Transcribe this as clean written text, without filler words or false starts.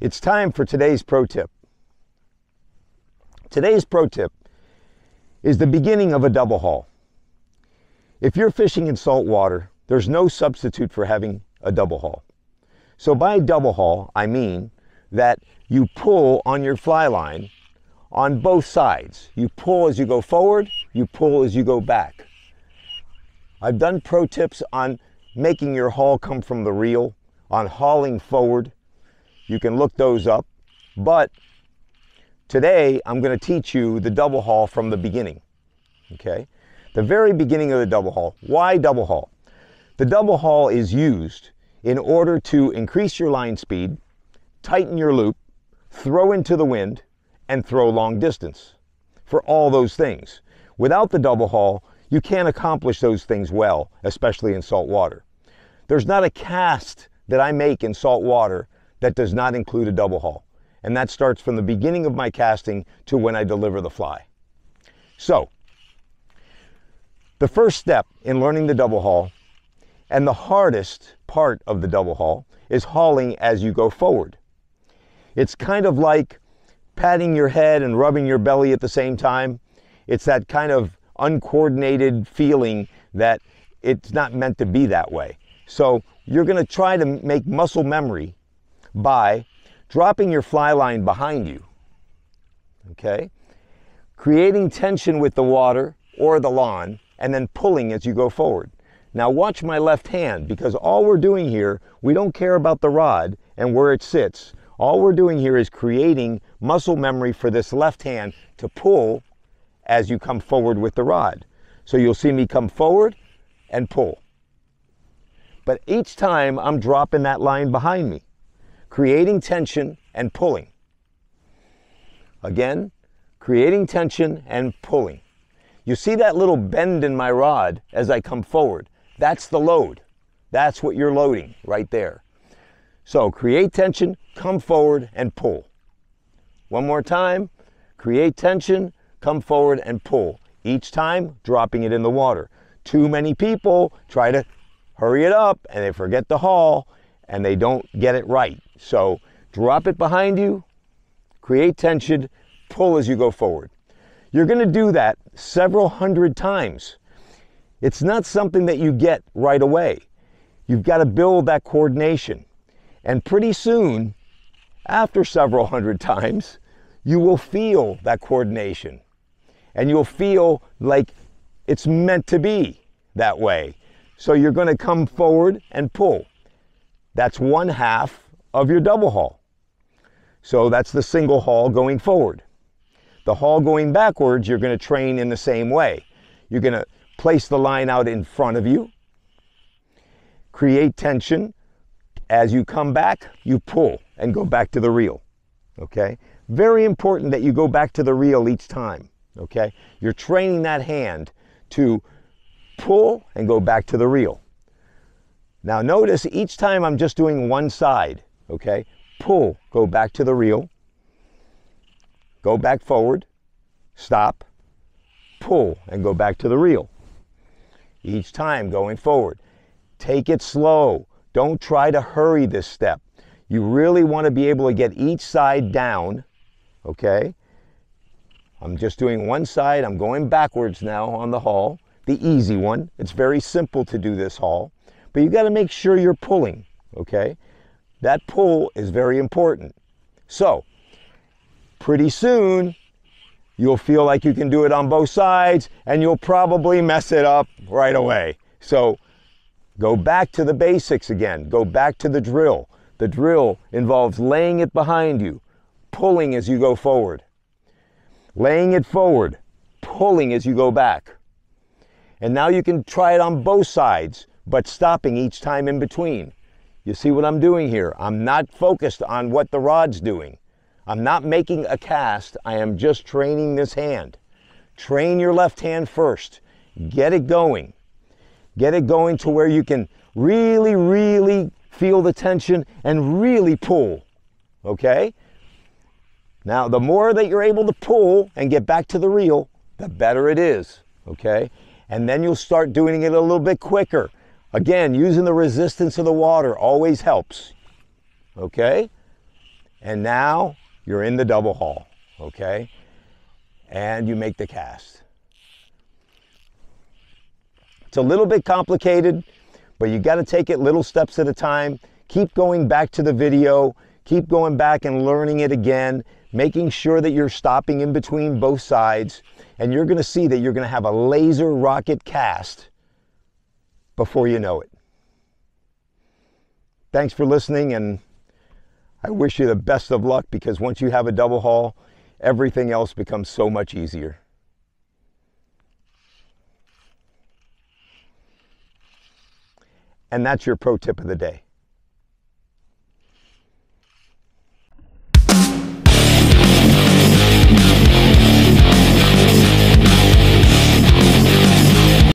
It's time for today's pro tip. Today's pro tip is the beginning of a double haul. If you're fishing in salt water, there's no substitute for having a double haul. So by double haul, I mean that you pull on your fly line on both sides. You pull as you go forward, you pull as you go back. I've done pro tips on making your haul come from the reel, on hauling forward. You can look those up, but today I'm going to teach you the double haul from the beginning, okay? The very beginning of the double haul. Why double haul? The double haul is used in order to increase your line speed, tighten your loop, throw into the wind, and throw long distance. For all those things. Without the double haul, you can't accomplish those things well, especially in salt water. There's not a cast that I make in salt water that does not include a double haul. And that starts from the beginning of my casting to when I deliver the fly. So, the first step in learning the double haul, and the hardest part of the double haul, is hauling as you go forward. It's kind of like patting your head and rubbing your belly at the same time. It's that kind of uncoordinated feeling that it's not meant to be that way. So you're going to try to make muscle memory by dropping your fly line behind you, okay? Creating tension with the water or the lawn, and then pulling as you go forward. Now watch my left hand, because all we're doing here, we don't care about the rod and where it sits. All we're doing here is creating muscle memory for this left hand to pull as you come forward with the rod. So you'll see me come forward and pull. But each time I'm dropping that line behind me, creating tension and pulling. Again, creating tension and pulling. You see that little bend in my rod as I come forward? That's the load. That's what you're loading right there. So create tension, come forward and pull. One more time, create tension, come forward and pull. Each time, dropping it in the water. Too many people try to hurry it up and they forget the haul and they don't get it right. So drop it behind you, create tension, pull as you go forward. You're going to do that several hundred times. It's not something that you get right away. You've got to build that coordination. And pretty soon, after several hundred times, you will feel that coordination. And you'll feel like it's meant to be that way. So you're going to come forward and pull. That's one half of your double haul. So that's the single haul going forward. The haul going backwards, you're going to train in the same way. You're going to place the line out in front of you, create tension. As you come back, you pull and go back to the reel, okay? Very important that you go back to the reel each time, okay? You're training that hand to pull and go back to the reel. Now notice each time I'm just doing one side, okay? Pull, go back to the reel, go back forward, stop, pull, and go back to the reel. Each time going forward. Take it slow. Don't try to hurry this step. You really want to be able to get each side down, okay? I'm just doing one side. I'm going backwards now on the haul, the easy one. It's very simple to do this haul, but you got to make sure you're pulling, okay? That pull is very important. So, pretty soon, you'll feel like you can do it on both sides, and you'll probably mess it up right away. So, go back to the basics again. Go back to the drill. The drill involves laying it behind you, pulling as you go forward. Laying it forward, pulling as you go back. And now you can try it on both sides, but stopping each time in between. You see what I'm doing here? I'm not focused on what the rod's doing. I'm not making a cast. I am just training this hand. Train your left hand first. Get it going. Get it going to where you can really, really feel the tension and really pull, okay? Now, the more that you're able to pull and get back to the reel, the better it is, okay? And then you'll start doing it a little bit quicker. Again, using the resistance of the water always helps, okay? And now you're in the double haul, okay? And you make the cast. It's a little bit complicated, but you got to take it little steps at a time. Keep going back to the video, keep going back and learning it again, making sure that you're stopping in between both sides, and you're going to see that you're going to have a laser rocket cast before you know it. Thanks for listening, and I wish you the best of luck, because once you have a double haul, everything else becomes so much easier. And that's your pro tip of the day.